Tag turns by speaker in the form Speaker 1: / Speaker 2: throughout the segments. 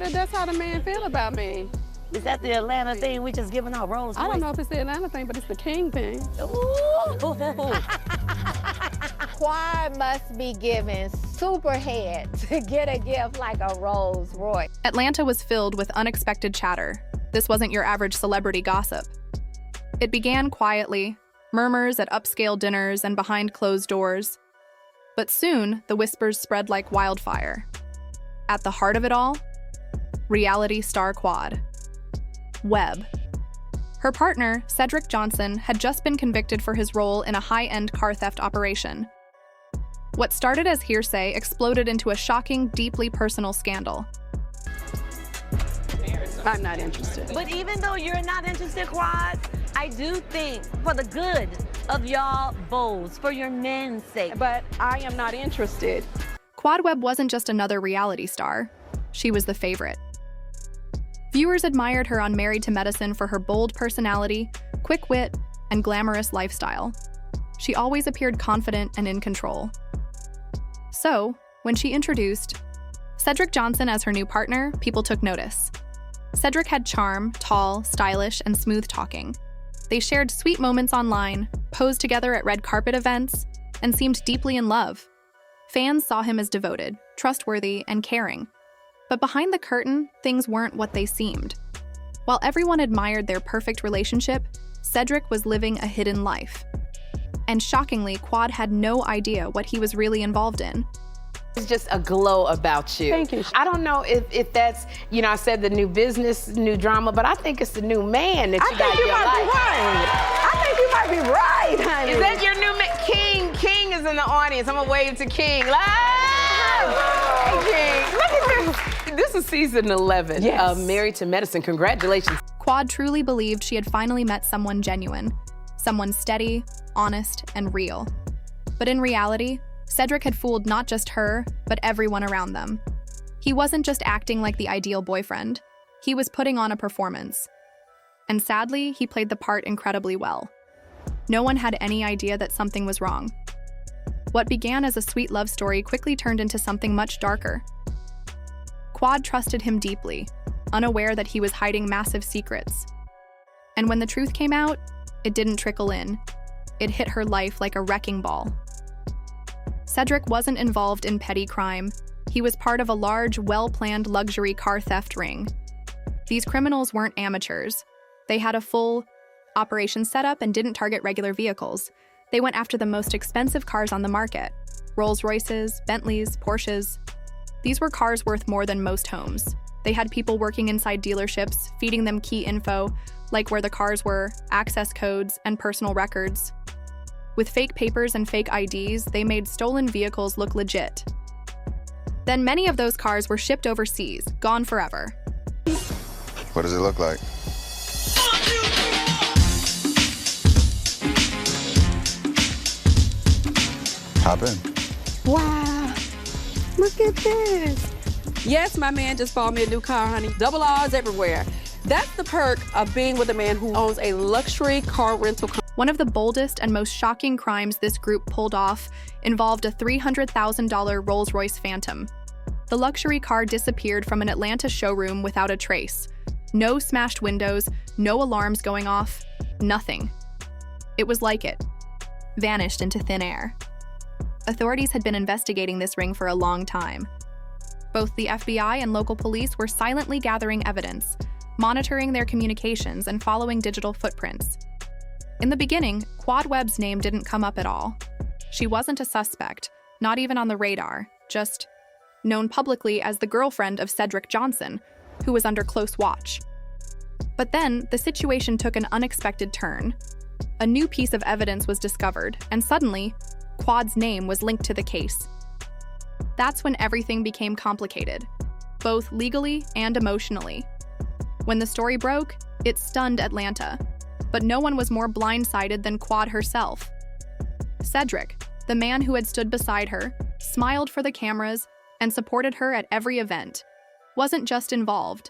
Speaker 1: That's how the man feel about me.
Speaker 2: Is that the Atlanta thing? We just giving out Rolls Royce?
Speaker 1: I don't know if it's the Atlanta thing, but it's the king thing.
Speaker 2: Ooh.
Speaker 3: Quad must be giving super head to get a gift like a Rolls Royce.
Speaker 4: Atlanta was filled with unexpected chatter. This wasn't your average celebrity gossip. It began quietly, murmurs at upscale dinners and behind closed doors. But soon, the whispers spread like wildfire. At the heart of it all, reality star Quad Webb. Her partner, Cedric Johnson, had just been convicted for his role in a high-end car theft operation. What started as hearsay exploded into a shocking, deeply personal scandal.
Speaker 1: I'm not interested.
Speaker 2: But even though you're not interested, Quad, I do think for the good of y'all both, for your men's sake.
Speaker 1: But I am not interested.
Speaker 4: Quad Webb wasn't just another reality star. She was the favorite. Viewers admired her on Married to Medicine for her bold personality, quick wit, and glamorous lifestyle. She always appeared confident and in control. So, when she introduced Cedric Johnson as her new partner, people took notice. Cedric had charm, tall, stylish, and smooth-talking. They shared sweet moments online, posed together at red carpet events, and seemed deeply in love. Fans saw him as devoted, trustworthy, and caring. But behind the curtain, things weren't what they seemed. While everyone admired their perfect relationship, Cedric was living a hidden life. And shockingly, Quad had no idea what he was really involved in.
Speaker 5: It's just a glow about you.
Speaker 1: Thank you.
Speaker 5: I don't know if that's, you know, I said the new business, new drama, but I think it's the new man that you got in your life.
Speaker 1: I think you might be right, honey.
Speaker 5: Is that your new man? King? King is in the audience. I'm gonna wave to King. Hey, King. Look at this. This is season 11 of Married to Medicine. Congratulations.
Speaker 4: Quad truly believed she had finally met someone genuine, someone steady, honest, and real. But in reality, Cedric had fooled not just her, but everyone around them. He wasn't just acting like the ideal boyfriend. He was putting on a performance. And sadly, he played the part incredibly well. No one had any idea that something was wrong. What began as a sweet love story quickly turned into something much darker. Quad trusted him deeply, unaware that he was hiding massive secrets. And when the truth came out, it didn't trickle in. It hit her life like a wrecking ball. Cedric wasn't involved in petty crime. He was part of a large, well-planned luxury car theft ring. These criminals weren't amateurs. They had a full operation setup and didn't target regular vehicles. They went after the most expensive cars on the market: Rolls Royces, Bentleys, Porsches. These were cars worth more than most homes. They had people working inside dealerships, feeding them key info, like where the cars were, access codes, and personal records. With fake papers and fake IDs, they made stolen vehicles look legit. Then many of those cars were shipped overseas, gone forever.
Speaker 6: What does it look like? Hop in.
Speaker 1: Wow, look at this. Yes, my man just bought me a new car, honey. Double R's everywhere. That's the perk of being with a man who owns a luxury car rental company.
Speaker 4: One of the boldest and most shocking crimes this group pulled off involved a $300,000 Rolls-Royce Phantom. The luxury car disappeared from an Atlanta showroom without a trace. No smashed windows, no alarms going off, nothing. It was like it vanished into thin air. Authorities had been investigating this ring for a long time. Both the FBI and local police were silently gathering evidence, monitoring their communications and following digital footprints. In the beginning, Quad Webb's name didn't come up at all. She wasn't a suspect, not even on the radar, just known publicly as the girlfriend of Cedric Johnson, who was under close watch. But then, the situation took an unexpected turn. A new piece of evidence was discovered, and suddenly, Quad's name was linked to the case. That's when everything became complicated, both legally and emotionally. When the story broke, it stunned Atlanta, but no one was more blindsided than Quad herself. Cedric, the man who had stood beside her, smiled for the cameras, and supported her at every event, wasn't just involved.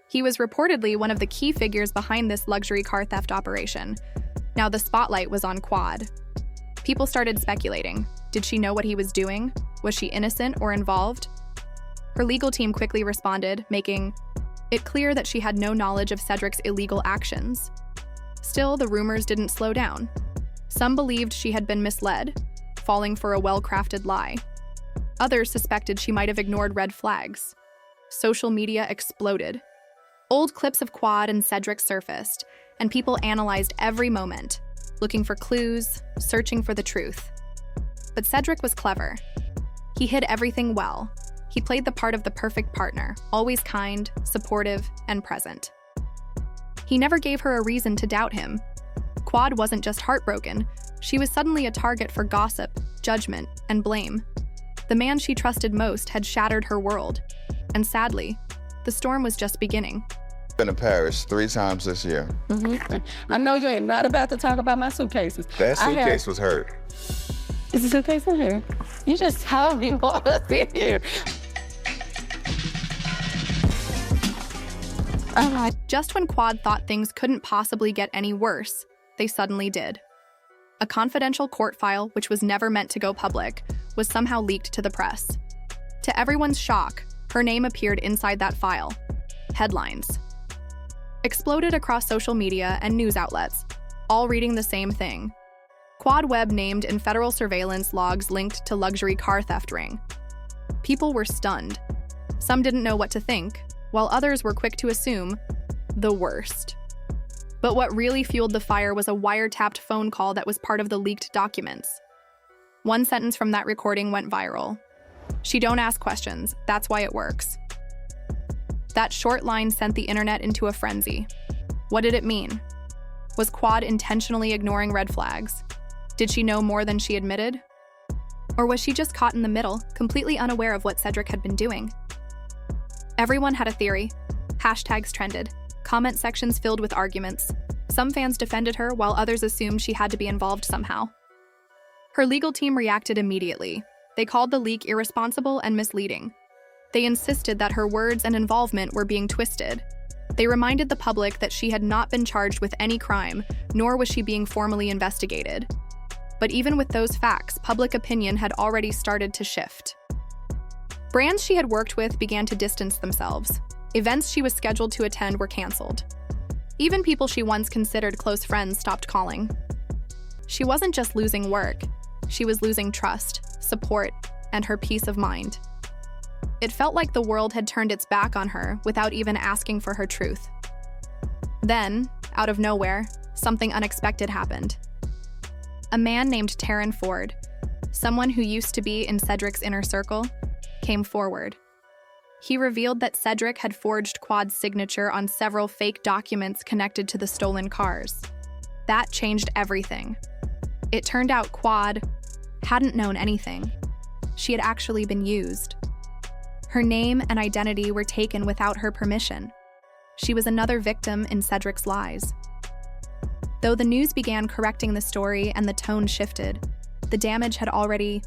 Speaker 4: He was reportedly one of the key figures behind this luxury car theft operation. Now the spotlight was on Quad. People started speculating. Did she know what he was doing? Was she innocent or involved? Her legal team quickly responded, making it clear that she had no knowledge of Cedric's illegal actions. Still, the rumors didn't slow down. Some believed she had been misled, falling for a well-crafted lie. Others suspected she might have ignored red flags. Social media exploded. Old clips of Quad and Cedric surfaced, and people analyzed every moment, looking for clues, searching for the truth. But Cedric was clever. He hid everything well. He played the part of the perfect partner, always kind, supportive, and present. He never gave her a reason to doubt him. Quad wasn't just heartbroken, she was suddenly a target for gossip, judgment, and blame. The man she trusted most had shattered her world. And sadly, the storm was just beginning.
Speaker 6: Been to Paris 3 times this year.
Speaker 1: I know you ain't not about to talk about my suitcases.
Speaker 6: That suitcase was hurt.
Speaker 1: Is the suitcase in here? You just told me what was in here.
Speaker 4: Just when Quad thought things couldn't possibly get any worse, they suddenly did. A confidential court file, which was never meant to go public, was somehow leaked to the press. To everyone's shock, her name appeared inside that file. Headlines exploded across social media and news outlets, all reading the same thing. Quad Webb named in federal surveillance logs linked to luxury car theft ring. People were stunned. Some didn't know what to think, while others were quick to assume the worst. But what really fueled the fire was a wiretapped phone call that was part of the leaked documents. One sentence from that recording went viral. "She don't ask questions, that's why it works." That short line sent the internet into a frenzy. What did it mean? Was Quad intentionally ignoring red flags? Did she know more than she admitted? Or was she just caught in the middle, completely unaware of what Cedric had been doing? Everyone had a theory. Hashtags trended. Comment sections filled with arguments. Some fans defended her, while others assumed she had to be involved somehow. Her legal team reacted immediately. They called the leak irresponsible and misleading. They insisted that her words and involvement were being twisted. They reminded the public that she had not been charged with any crime, nor was she being formally investigated. But even with those facts, public opinion had already started to shift. Brands she had worked with began to distance themselves. Events she was scheduled to attend were canceled. Even people she once considered close friends stopped calling. She wasn't just losing work, she was losing trust, support, and her peace of mind. It felt like the world had turned its back on her without even asking for her truth. Then, out of nowhere, something unexpected happened. A man named Taryn Ford, someone who used to be in Cedric's inner circle, came forward. He revealed that Cedric had forged Quad's signature on several fake documents connected to the stolen cars. That changed everything. It turned out Quad hadn't known anything. She had actually been used. Her name and identity were taken without her permission. She was another victim in Cedric's lies. Though the news began correcting the story and the tone shifted, the damage had already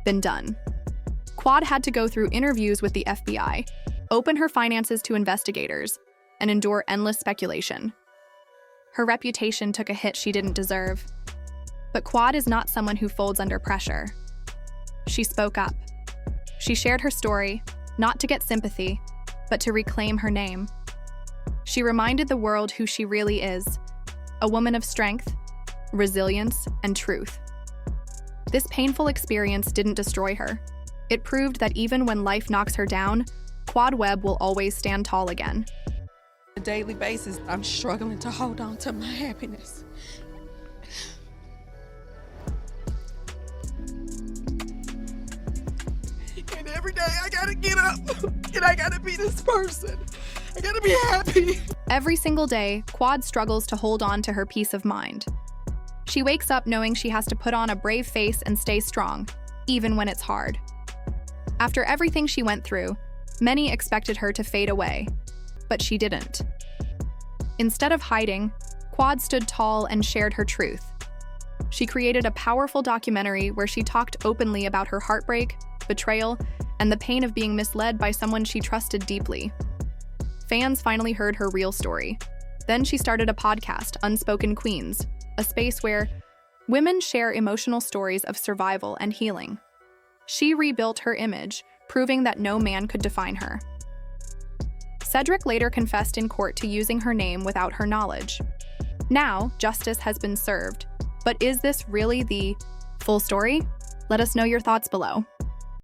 Speaker 4: been done. Quad had to go through interviews with the FBI, open her finances to investigators, and endure endless speculation. Her reputation took a hit she didn't deserve. But Quad is not someone who folds under pressure. She spoke up. She shared her story, not to get sympathy, but to reclaim her name. She reminded the world who she really is, a woman of strength, resilience, and truth. This painful experience didn't destroy her. It proved that even when life knocks her down, Quad Webb will always stand tall again.
Speaker 1: On a daily basis, I'm struggling to hold on to my happiness. And every day I gotta get up and I gotta be this person. I gotta be happy.
Speaker 4: Every single day, Quad struggles to hold on to her peace of mind. She wakes up knowing she has to put on a brave face and stay strong, even when it's hard. After everything she went through, many expected her to fade away, but she didn't. Instead of hiding, Quad stood tall and shared her truth. She created a powerful documentary where she talked openly about her heartbreak, betrayal, and the pain of being misled by someone she trusted deeply. Fans finally heard her real story. Then she started a podcast, Unspoken Queens, a space where women share emotional stories of survival and healing. She rebuilt her image, proving that no man could define her. Cedric later confessed in court to using her name without her knowledge. Now, justice has been served. But is this really the full story? Let us know your thoughts below.